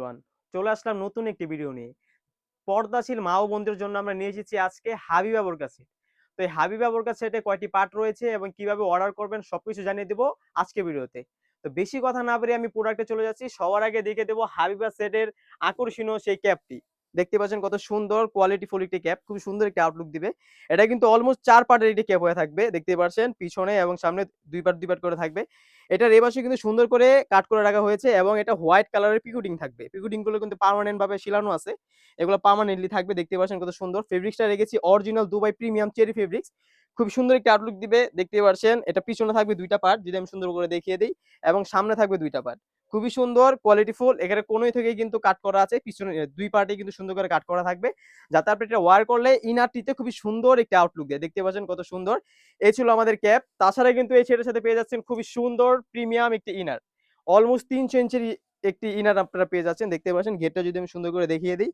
Everyone, চলে আসলাম নতুন একটি ভিডিও নিয়ে। পর্দাশীল মা ও বোনদের জন্য আমরা নিয়ে এসেছি আজকে হাবিবা বোরকা সেট। তো এই হাবিবা বোরকা সেটে কয়টি পার্ট রয়েছে এবং কিভাবে অর্ডার করবেন সবকিছু জানিয়ে দেবো আজকে ভিডিওতে। তো বেশি কথা না বাড়িয়ে আমি প্রোডাক্টে চলে যাচ্ছি। সবার আগে দেখে দেবো হাবিবা সেটের আকর্ষণীয় সেই ক্যাপটি। দেখতে পাচ্ছেন কত সুন্দর কোয়ালিটি ফুল একটি ক্যাপ, খুব সুন্দর একটি আউটলুক দিবে। এটা কিন্তু অলমোস্ট ৪ পার্টের একটি ক্যাপ হয়ে থাকবে। দেখতে পাচ্ছেন পিছনে এবং সামনে ২ পার্ট করে থাকবে। এটার এই পাশে কিন্তু সুন্দর করে কাট করে রাখা হয়েছে এবং এটা হোয়াইট কালারের পিকুটিং থাকবে। পিকুটিং গুলো কিন্তু পার্মানেন্ট ভাবে ঝুলানো আছে। এগুলো পার্মানেন্টলি থাকবে। দেখতে পাচ্ছেন কত সুন্দর। ফেব্রিক্সটা রেখেছি original Dubai premium cherry fabrics. খুব সুন্দর একটা আউটলুক দিবে। দেখতে পাচ্ছেন এটা পিছনে থাকবে ২ টা পার্ট, যদি আমি সুন্দর করে দেখিয়ে দেই, এবং সামনে থাকবে ২ টা পার্ট। খুবই সুন্দর কোয়ালিটি ফুল। এখানে কোণই থেকে কিন্তু কাট করা আছে। পিছনে ২ পার্টে কিন্তু সুন্দর করে কাট করা থাকবে। যাতে আপনি এটা ওয়্যার করলে ইনারটিতে খুবই সুন্দর একটা আউটলুক দেয়। দেখতে পাচ্ছেন কত সুন্দর। এই ছিল আমাদের ক্যাপ। তাছাড়া কিন্তু এই সেটের সাথে পেয়ে যাচ্ছেন খুবই সুন্দর প্রিমিয়াম একটি ইনার। অলমোস্ট ৩০০ ইঞ্চির একটি ইনার আপনারা পেয়ে যাচ্ছেন। দেখতে পাচ্ছেন ঘেরটা যদি আমি সুন্দর করে দেখিয়ে দিই।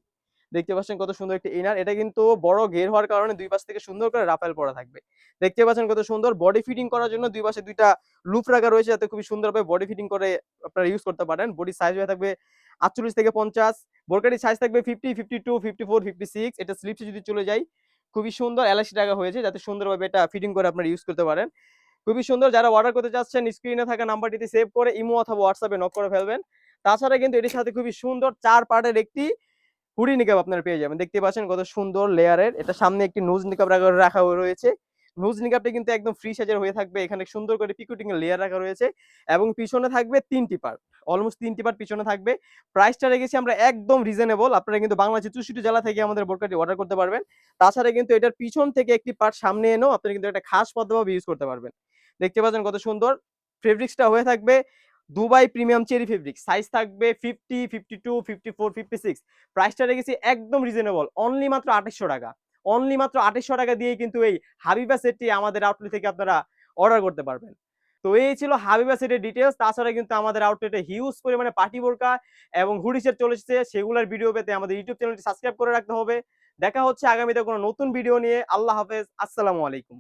দেখতে পাচ্ছেন কত সুন্দর একটি ইনার। এটা কিন্তু বড় ঘের হওয়ার কারণে ২ পাশ থেকে সুন্দর করে রাফেল পরা থাকবে। দেখতে পাচ্ছেন কত সুন্দর। বডি ফিটিং করার জন্য ২ পাশে ২ টা লুপ রাখা রয়েছে, যাতে খুবই সুন্দরভাবে বডি ফিটিং করে আপনারা ইউজ করতে পারেন। বডির সাইজ হয়ে থাকবে ৪৮ থেকে ৫০। বোরকাটির সাইজ থাকবে ৫০, ৫২, ৫৪, ৫৬। এটা স্লিপসে যদি চলে যাই, খুবই সুন্দর এলাস্টিক রাখা হয়েছে, যাতে সুন্দরভাবে এটা ফিটিং করে আপনারা ইউজ করতে পারেন। খুবই সুন্দর। যারা অর্ডার করতে চাচ্ছেন স্ক্রিনে থাকা নাম্বারটিতে সেভ করে ইমো অথবা হোয়াটসঅ্যাপে নক করে ফেলবেন। তাছাড়া কিন্তু এটির সাথে খুবই সুন্দর ৪ পার্টের একটি হুডি নিকাব আপনারা পেয়ে যাবেন। দেখতে পাচ্ছেন কত সুন্দর লেয়ারের। এটা সামনে একটি নোজ নিকাব রাখা রয়েছে। নোজ নিকাবটা কিন্তু একদম ফ্রি সাইজের হয়ে থাকবে। এখানে সুন্দর করে পিকুটিং এর লেয়ার রাখা রয়েছে এবং পিছনে থাকবে ৩ টি পার্ট। অলমোস্ট ৩ টি পার্ট পিছনে থাকবে। প্রাইসটা রেখেছি আমরা একদম রিজনেবল। আপনারা কিন্তু বাংলাদেশের ৬৪ জেলা থেকে আমাদের বোরকাটি অর্ডার করতে পারবেন। তাছাড়া কিন্তু এটার পিছন থেকে একটি পার্ট সামনে এনেও আপনারা কিন্তু একটা খাস পদ্ধতিভাবে ইউজ করতে পারবেন। দেখতে পাচ্ছেন কত সুন্দর। ফেব্রিক্সটা হয়ে থাকবে Dubai premium cherry fabrics. Size থাকবে ৫০, ৫২, ৫৪, ৫৬। প্রাইসটা রেখেছি একদম রিজনেবল। অনলি মাত্র ৳২৮০০। অনলি মাত্র ৳২৮০০ দিয়েই কিন্তু এই হাবিবা সেটটি আমাদের আউটলেট থেকে আপনারা অর্ডার করতে পারবেন। তো এই ছিল হাবিবা সেটের ডিটেইলস। তাছাড়া কিন্তু আমাদের আউটলেটে হিউজ পরিমাণে পার্টি বোরকা এবং হুডি সেট চলে এসেছে। সেগুলোর ভিডিও পেতে আমাদের ইউটিউব চ্যানেলটি সাবস্ক্রাইব করে রাখতে হবে। দেখা হচ্ছে আগামীতে কোনো নতুন ভিডিও নিয়ে। আল্লাহ হাফেজ। আসসালামু আলাইকুম।